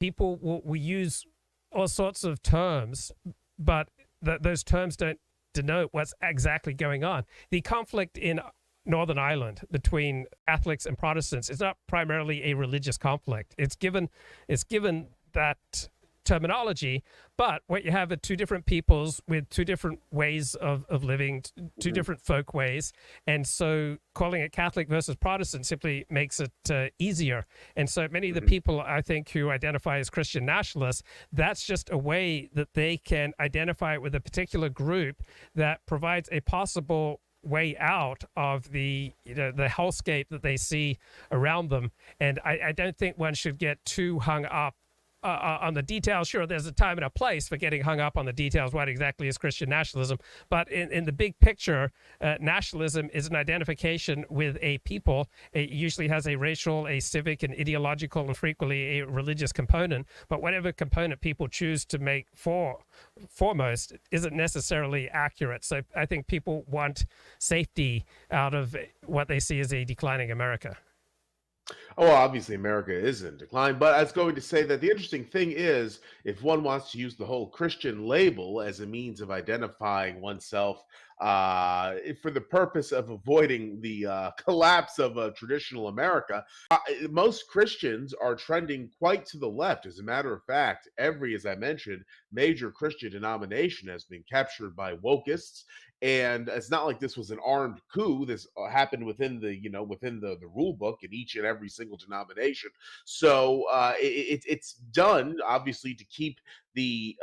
people will use all sorts of terms, but those terms don't denote what's exactly going on. The conflict in Northern Ireland between Catholics and Protestants is not primarily a religious conflict. It's given that terminology, but what you have are two different peoples with two different ways of living, two different folk ways, and so calling it Catholic versus Protestant simply makes it easier. And so many of the people, I think, who identify as Christian nationalists, that's just a way that they can identify with a particular group that provides a possible way out of the hellscape that they see around them. And I don't think one should get too hung up on the details. Sure, there's a time and a place for getting hung up on the details. What exactly is Christian nationalism? But in the big picture, nationalism is an identification with a people. It usually has a racial, a civic, an ideological, and frequently a religious component. But whatever component people choose to make foremost isn't necessarily accurate. So I think people want safety out of what they see as a declining America. Oh, well, obviously America is in decline, but I was going to say that the interesting thing is if one wants to use the whole Christian label as a means of identifying oneself for the purpose of avoiding the collapse of traditional America, most Christians are trending quite to the left. As a matter of fact, every, as I mentioned, major Christian denomination has been captured by wokeists. And it's not like this was an armed coup. This happened within the rule book in each and every single denomination. So it's done obviously to keep the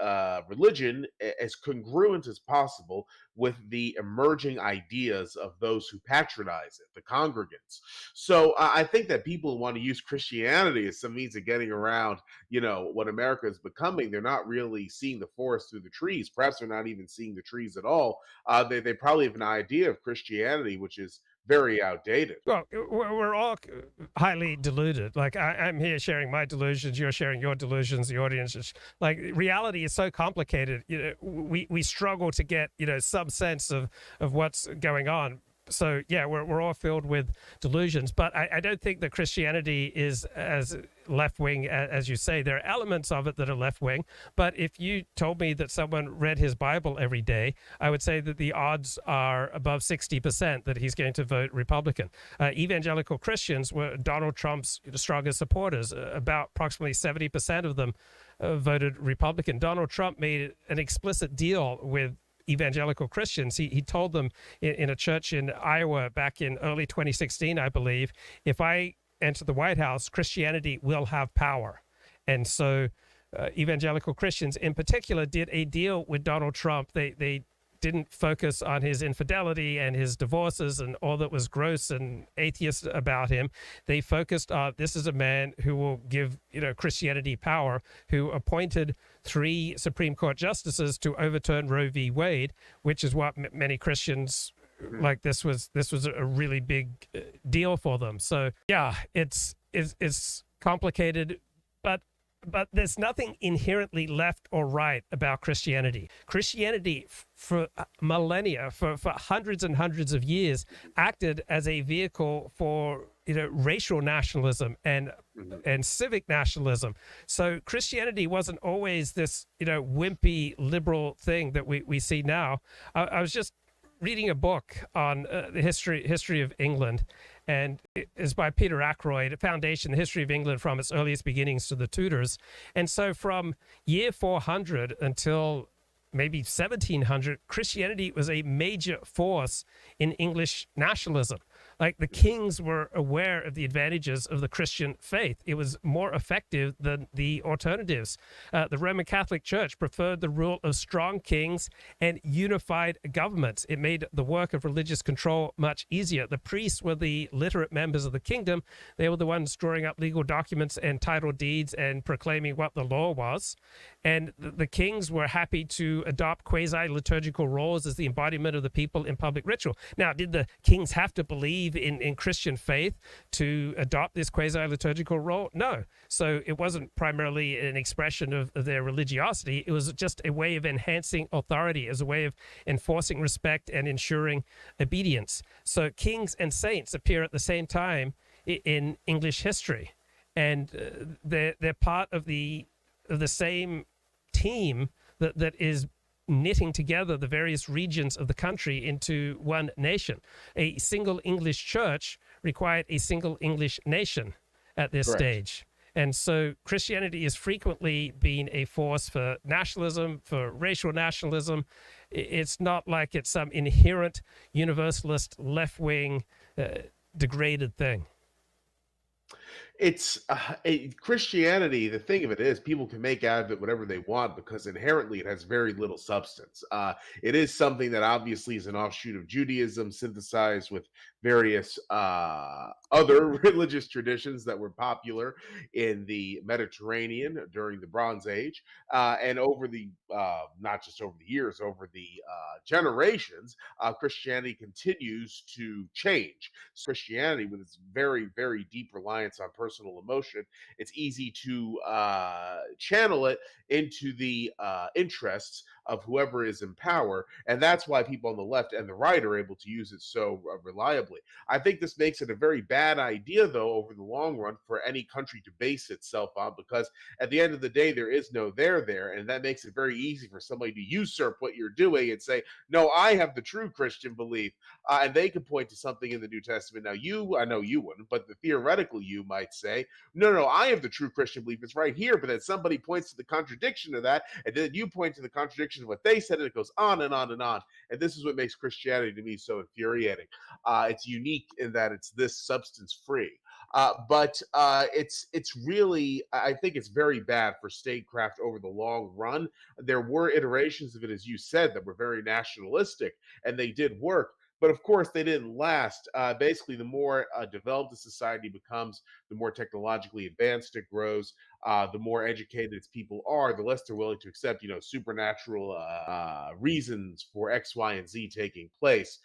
religion as congruent as possible with the emerging ideas of those who patronize it, the congregants. So I think that people who want to use Christianity as some means of getting around, what America is becoming, they're not really seeing the forest through the trees. Perhaps they're not even seeing the trees at all. They probably have an idea of Christianity which is very outdated. Well, we're all highly deluded. Like I'm here sharing my delusions, you're sharing your delusions, the audience is like, reality is so complicated. We struggle to get, some sense of what's going on. So yeah, we're all filled with delusions, but I don't think that Christianity is as left-wing as you say. There are elements of it that are left-wing, but if you told me that someone read his Bible every day, I would say that the odds are above 60% that he's going to vote Republican. Evangelical Christians were Donald Trump's strongest supporters. About approximately 70% of them voted Republican. Donald Trump made an explicit deal with evangelical Christians. He told them in a church in Iowa back in early 2016, I believe, if I enter the White House, Christianity will have power. And so evangelical Christians in particular did a deal with Donald Trump. They didn't focus on his infidelity and his divorces and all that was gross and atheist about him. They focused on, this is a man who will give Christianity power, who appointed 3 Supreme Court justices to overturn Roe v. Wade, which is what many Christians like. This was a really big deal for them. So yeah, it's complicated, but there's nothing inherently left or right about Christianity. Christianity for millennia, for hundreds and hundreds of years, acted as a vehicle for racial nationalism and civic nationalism. So Christianity wasn't always this wimpy liberal thing that we see now. I was just reading a book on the history of England, and it is by Peter Ackroyd, a foundation, the history of England from its earliest beginnings to the Tudors. And so from year 400 until maybe 1700, Christianity was a major force in English nationalism. Like, the kings were aware of the advantages of the Christian faith. It was more effective than the alternatives. The Roman Catholic Church preferred the rule of strong kings and unified governments. It made the work of religious control much easier. The priests were the literate members of the kingdom. They were the ones drawing up legal documents and title deeds and proclaiming what the law was. And the kings were happy to adopt quasi-liturgical roles as the embodiment of the people in public ritual. Now, did the kings have to believe in Christian faith to adopt this quasi-liturgical role? No. So it wasn't primarily an expression of their religiosity. It was just a way of enhancing authority, as a way of enforcing respect and ensuring obedience. So kings and saints appear at the same time in English history. and they're part of the same team that is knitting together the various regions of the country into one nation. A single English church required a single English nation at this Correct. stage. And so Christianity has frequently been a force for nationalism, for racial nationalism. It's not like it's some inherent universalist, left wing, degraded thing. It's Christianity. The thing of it is, people can make out of it whatever they want because inherently it has very little substance. It is something that obviously is an offshoot of Judaism, synthesized with various other religious traditions that were popular in the Mediterranean during the Bronze Age, and over the not just over the years, over the generations, Christianity continues to change. Christianity, with its very, very deep reliance on personal emotion, it's easy to channel it into the interests of whoever is in power. And that's why people on the left and the right are able to use it so reliably. I think this makes it a very bad idea, though, over the long run for any country to base itself on, because at the end of the day, there is no there. And that makes it very easy for somebody to usurp what you're doing and say, no, I have the true Christian belief, and they could point to something in the New Testament. Now, I know you wouldn't, but the theoretical you might say, no, I have the true Christian belief. It's right here. But then somebody points to the contradiction of that, and then you point to the contradiction of what they said, and it goes on and on and on. And this is what makes Christianity to me so infuriating. It's unique in that it's this substance free. But it's really, I think it's very bad for statecraft over the long run. There were iterations of it, as you said, that were very nationalistic, and they did work. But of course, they didn't last. Basically, the more developed a society becomes, the more technologically advanced it grows, the more educated its people are, the less they're willing to accept, supernatural reasons for X, Y, and Z taking place.